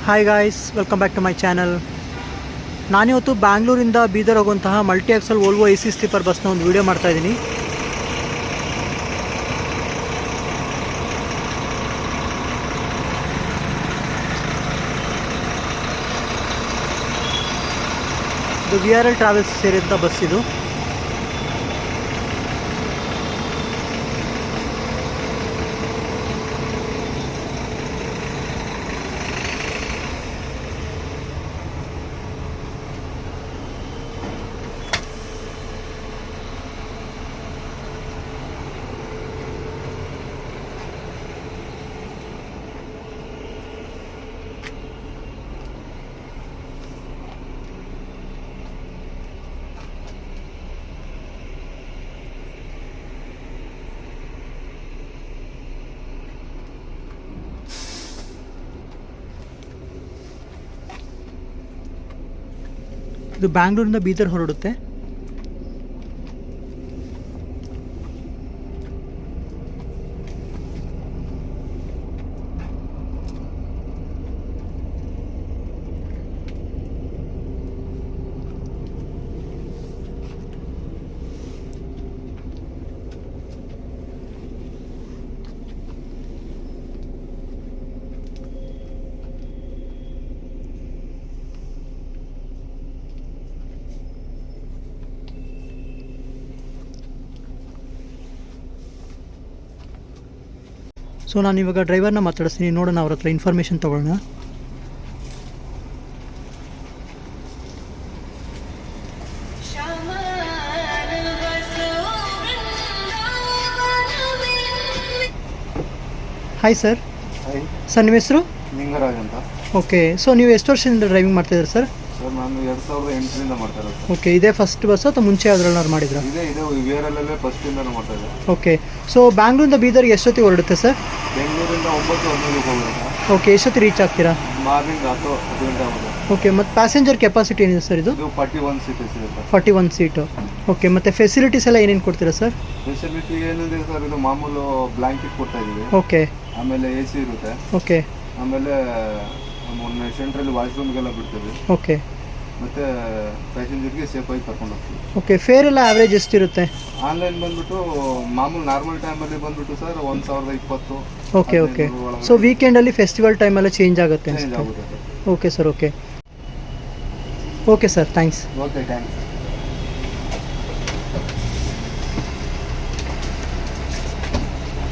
Hi guys, welcome back to my channel. ನಾನಿವತ್ತು ಬ್ಯಾಂಗ್ಳೂರಿಂದ ಬೀದರ್ ಹೋಗುವಂತಹ multi axle Volvo AC sleeper ಬಸ್ನ ಒಂದು ವಿಡಿಯೋ ಮಾಡ್ತಾಯಿದ್ದೀನಿ. ಇದು VRL ಟ್ರಾವೆಲ್ಸ್ ಸೇರಿದಂಥ ಬಸ್ ಇದು. ಇದು ಬ್ಯಾಂಗ್ಳೂರಿಂದ ಬೀದರ್ ಹೊರಡುತ್ತೆ. ಸೊ ನಾನು ಇವಾಗ ಡ್ರೈವರ್ನ ಮಾತಾಡಿಸ್ತೀನಿ, ನೋಡೋಣ ಅವ್ರ ಹತ್ರ ಇನ್ಫಾರ್ಮೇಷನ್ ತೊಗೊಳ್ಳೋಣ. Hi sir. ಸರ್ ನಿಮ್ಮ ಹೆಸರು? ನಿಂಗರಾಜ್ ಅಂತ. ಓಕೆ, ಸೊ ನೀವು ಎಷ್ಟು ವರ್ಷದಿಂದ ಡ್ರೈವಿಂಗ್ ಮಾಡ್ತಿದ್ದೀರಾ ಸರ್? ಸರ್ ನಾನು 2008ರಿಂದ ಮಾಡ್ತಾ ಇರೋದು. ಓಕೆ, ಇದೇ ಫಸ್ಟ್ ಬಸ್ ಅಥವಾ ಮುಂಚೆ ಯಾವ್ದ್ರಲ್ಲಿ ಮಾಡಿದ್ರಾ? ಇದೆ VRL ಫಸ್ಟಿಂದ ಮಾಡ್ತಾ ಇದ್ದೆ. ಓಕೆ, ಸೊ ಬ್ಯಾಂಗ್ಳೂರಿಂದ ಬೀದರ್ಗೆ ಎಷ್ಟೊತ್ತಿಗೆ ಹೊರಡುತ್ತೆ ಸರ್? ಬೆಂಗಳೂರಿಂದ 9-11 ಹೋಗುತ್ತೆ. ಓಕೆ, ಎಷ್ಟೊತ್ತಿಗೆ ರೀಚ್ ಆಗ್ತೀರಾ? ಮಾರ್ನಿಂಗ್ 10 ಗಂಟೆ ಆಗುತ್ತೆ. ಓಕೆ, ಮತ್ತು ಪ್ಯಾಸೆಂಜರ್ ಕೆಪಾಸಿಟಿ ಏನಿದೆ ಸರ್ ಇದು? 41 ಸೀಟಸ್ ಇದೆ. 41 ಸೀಟು. ಓಕೆ, ಮತ್ತು ಫೆಸಿಲಿಟೀಸ್ ಎಲ್ಲ ಏನೇನು ಕೊಡ್ತೀರಾ ಸರ್? ಫೆಸಿಲಿಟಿ ಏನಿದೆ ಸರ್, ಇದು ಮಾಮೂಲು ಬ್ಲಾಂಕೆಟ್ ಕೊಡ್ತಾ ಇದೀವಿ. ಓಕೆ, ಆಮೇಲೆ AC ಇರುತ್ತೆ. ಓಕೆ, ಆಮೇಲೆ ಸೆಂಟ್ರಲ್ಲಿ ವಾಶ್ರೂಮ್ಗೆಲ್ಲ ಬಿಡ್ತೀವಿ. ಓಕೆ, ಮತ್ತೆ ಪ್ಯಾಸೆಂಜರ್ಗೆ ಸೇಫ್ ಆಗಿ ಕರ್ಕೊಂಡು ಹೋಗ್ತೀವಿ. ಓಕೆ, ಫೇರ್ ಎಲ್ಲ ಆವ್ರೇಜ್ ಎಷ್ಟಿರುತ್ತೆ? ಆನ್ಲೈನ್ ಬಂದ್ಬಿಟ್ಟು ಮಾಮೂಲು ನಾರ್ಮಲ್ ಟೈಮಲ್ಲಿ ಬಂದ್ಬಿಟ್ಟು ಸರ್ 1020. Okay, okay. ಸೊ ವೀಕೆಂಡಲ್ಲಿ ಫೆಸ್ಟಿವಲ್ ಟೈಮೆಲ್ಲ ಚೇಂಜ್ ಆಗುತ್ತೆ ಚೇಂಜ್ ಅನ್ಸುತ್ತೆ. ಆಗುತ್ತೆ. Okay sir, okay. Okay sir, thanks. Okay, thanks.